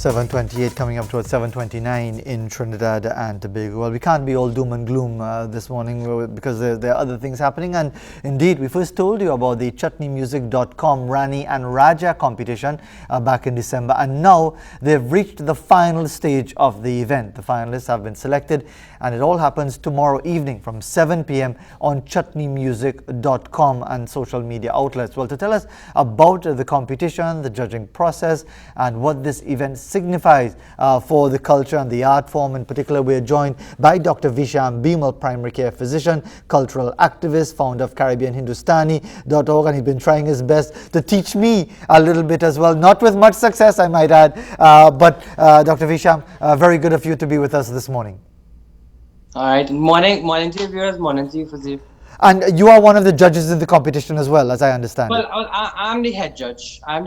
7:28 coming up towards 7:29 in Trinidad and Tobago. Well, we can't be all doom and gloom this morning because there are other things happening. And indeed, we first told you about the chutneymusic.com Rani and Raja competition back in December. And now they've reached the final stage of the event. The finalists have been selected, and it all happens tomorrow evening from 7 p.m. on chutneymusic.com and social media outlets. Well, to tell us about the competition, the judging process, and what this event signifies for the culture and the art form in particular, we are joined by Dr. Visham Bimal, primary care physician, cultural activist, founder of Caribbean Hindustani.org, and he's been trying his best to teach me a little bit as well, not with much success, I might add. But Dr. Visham, very good of you to be with us this morning. All right, morning to you viewers, morning to you, Fazil. And you are one of the judges in the competition as well, as I understand. Well, I'm the head judge. I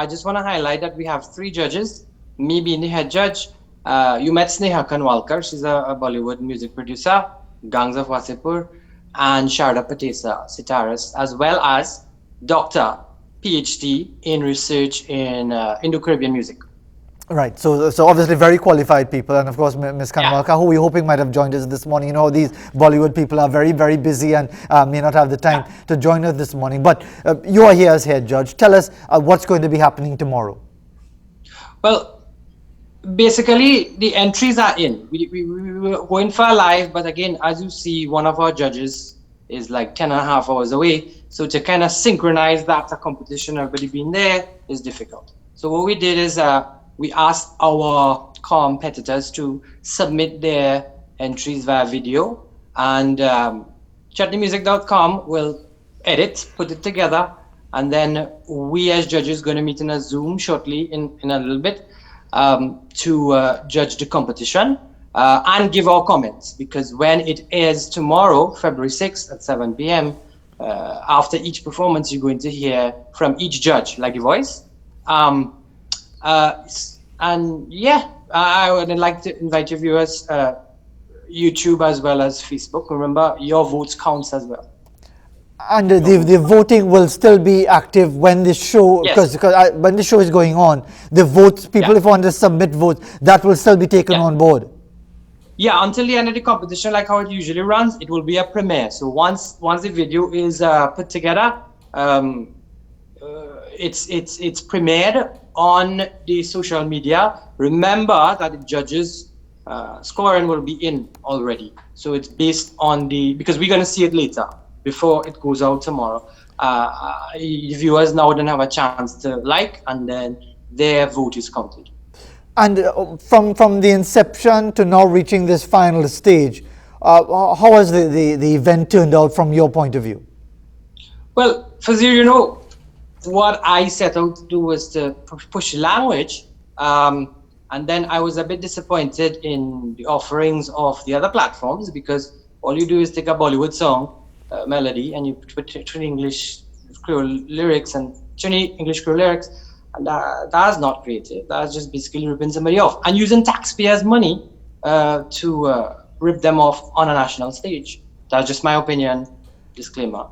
just want to highlight that we have 3 judges, me being the head judge. You met Sneha Kanwalkar, she's a Bollywood music producer, Gangs of Wasipur, and Sharda Patesa, sitarist, as well as Dr. PhD in research in Indo-Caribbean music. Right, so obviously very qualified people, and of course Ms. Kanwalkar, who we're hoping might have joined us this morning. You know, these Bollywood people are very, very busy and may not have the time to join us this morning. But you are here as head judge. Tell us what's going to be happening tomorrow. Well, basically the entries are in. We were going for a live, but again, as you see, one of our judges is like 10.5 hours away. So to kind of synchronize that, a competition, everybody being there, is difficult. So what we did is we asked our competitors to submit their entries via video, and chutneymusic.com will edit, put it together, and then we as judges going to meet in a Zoom shortly in a little bit to judge the competition and give our comments, because when it airs tomorrow, February 6th at 7 p.m., after each performance, you're going to hear from each judge, like a voice. And yeah, I would like to invite your viewers, YouTube as well as Facebook. Remember, your votes counts as well. And the voting will still be active when the show, because when the show is going on, the votes, people if want to submit votes, that will still be taken on board. Yeah, until the end of the competition, like how it usually runs, it will be a premiere. So once the video is put together, it's premiered on the social media. Remember that the judges scoring will be in already, so it's based on because we're going to see it later before it goes out tomorrow. Viewers now don't have a chance to like, and then their vote is counted. And from the inception to now reaching this final stage, how has the event turned out from your point of view? Well, Fazir, you know, what I set out to do was to push language, and then I was a bit disappointed in the offerings of the other platforms, because all you do is take a Bollywood song melody and you put English Creole lyrics and English Creole lyrics, and that's not creative. That's just basically ripping somebody off and using taxpayers' money to rip them off on a national stage. That's just my opinion. Disclaimer.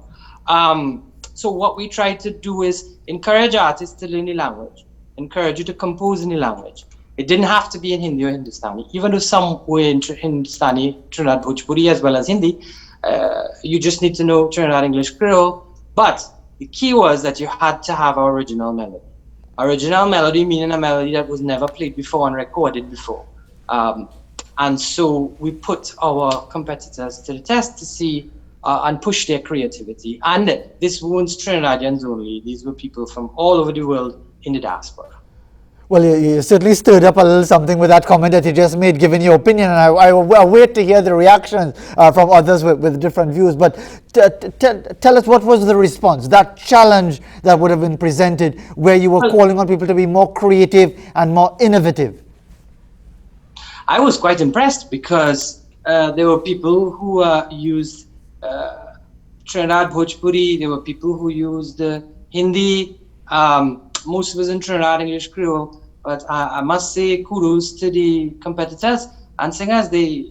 So what we try to do is encourage artists to learn the language, encourage you to compose in the language. It didn't have to be in Hindi or Hindustani, even though some were in Hindustani, Trinidad Bhojpuri, as well as Hindi. You just need to know Trinidad English Creole. But the key was that you had to have an original melody. Original melody meaning a melody that was never played before and recorded before. And so we put our competitors to the test to see and push their creativity. And this wasn't Trinidadians only. These were people from all over the world in the diaspora. Well, you certainly stirred up a little something with that comment that you just made, given your opinion, and I wait to hear the reactions from others with different views. But tell us, what was the response, that challenge that would have been presented, where you were calling on people to be more creative and more innovative? I was quite impressed, because there were people who used Trinidad Bhojpuri, there were people who used Hindi, most of us in Trinidad English Creole, but I must say kudos to the competitors and singers. They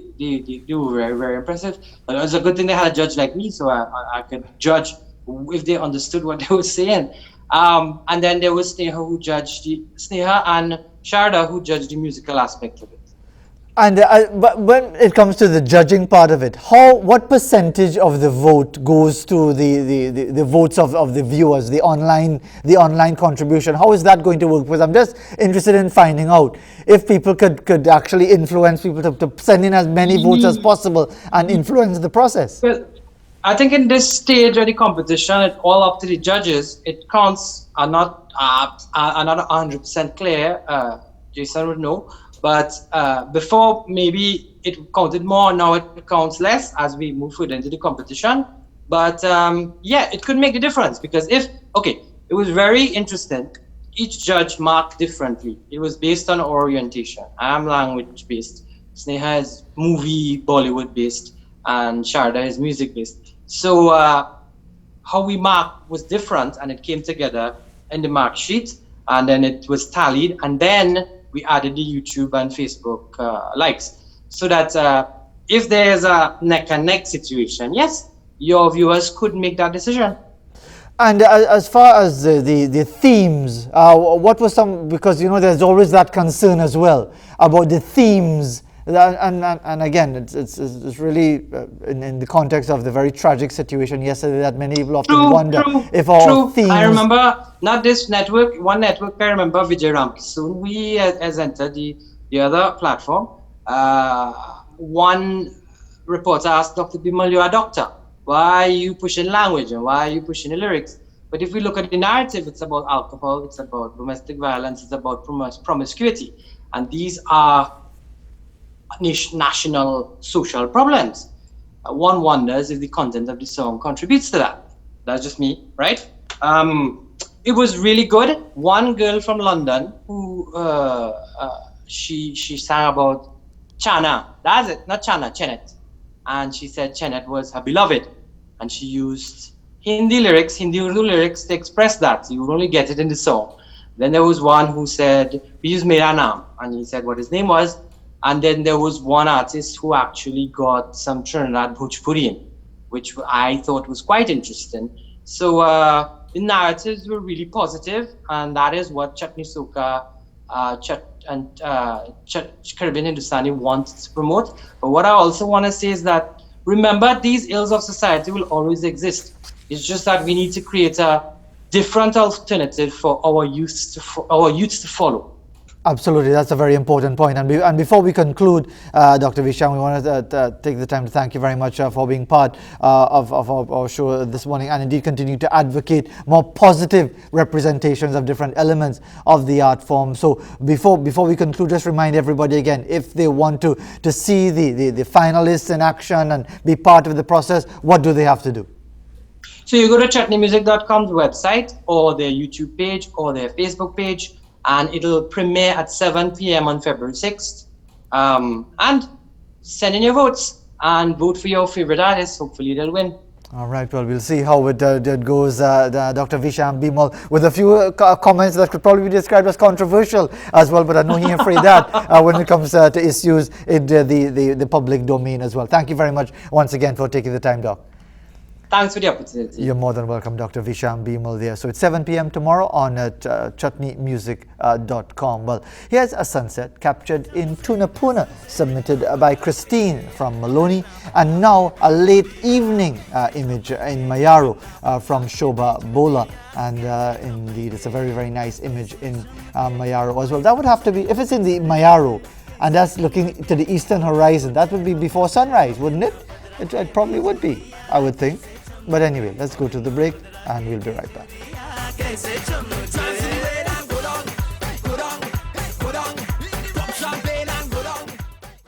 were very, very impressive. But it was a good thing they had a judge like me, so I could judge if they understood what they were saying. And then there was Sneha who judged Sneha and Sharda, who judged the musical aspect of it. And but when it comes to the judging part of it, what percentage of the vote goes to the votes of the viewers, the online contribution? How is that going to work? Because I'm just interested in finding out if people could actually influence people to send in as many votes as possible and influence the process. Well, I think in this stage of the competition, it's all up to the judges. It counts are not 100% clear. Jason would know. But before, maybe it counted more. Now it counts less as we move further into the competition. But yeah, it could make a difference because it was very interesting. Each judge marked differently. It was based on orientation. I am language based. Sneha is movie, Bollywood based, and Sharda is music based. So how we marked was different, and it came together in the mark sheet, and then it was tallied, and then we added the YouTube and Facebook likes, so that if there's a neck and neck situation, yes, your viewers could make that decision. And as far as the themes, what was some, because there's always that concern as well about the themes, and again it's really in the context of the very tragic situation yesterday that many people often wonder if our themes. I remember not this network, one network I remember Vijay Ramkisoon, we has entered the other platform. One reporter asked Dr. Bimal, you're a doctor, why are you pushing language and why are you pushing the lyrics? But if we look at the narrative, it's about alcohol, it's about domestic violence, it's about promiscuity, and these are national social problems. One wonders if the content of the song contributes to that. That's just me, right? It was really good. One girl from London who she sang about Chana. That's it, not Chana, Chenet. And she said Chenet was her beloved, and she used Hindi Urdu lyrics to express that. So you would only get it in the song. Then there was one who said, we use Mera Naam, and he said what his name was. And then there was one artist who actually got some Trinidad Bhojpuri, which I thought was quite interesting. So the narratives were really positive, and that is what Chutney Soca Caribbean Hindustani wants to promote. But what I also want to say is that, remember, these ills of society will always exist. It's just that we need to create a different alternative for our youth to follow. Absolutely, that's a very important point. And before we conclude, Dr. Visham, we want to take the time to thank you very much for being part of our show this morning, and indeed continue to advocate more positive representations of different elements of the art form. So before we conclude, just remind everybody again, if they want to see the finalists in action and be part of the process, what do they have to do? So you go to chutneymusic.com's website or their YouTube page or their Facebook page, and it'll premiere at 7 p.m. on February 6th. And send in your votes and vote for your favorite artist. Hopefully they'll win. All right, well, we'll see how it goes, Dr. Visham Bimal, with a few comments that could probably be described as controversial as well, but I know he afraid that when it comes to issues in the public domain as well. Thank you very much once again for taking the time, Doc. Thanks for the opportunity. You're more than welcome, Dr. Visham Bimal there. So it's 7 p.m. tomorrow on chutneymusic.com. Well, here's a sunset captured in Tunapuna, submitted by Christine from Maloney, and now a late evening image in Mayaro from Shobha Bola. And indeed, it's a very, very nice image in Mayaro as well. That would have to be, if it's in the Mayaro, and that's looking to the eastern horizon, that would be before sunrise, wouldn't it? It probably would be, I would think. But anyway, let's go to the break and we'll be right back.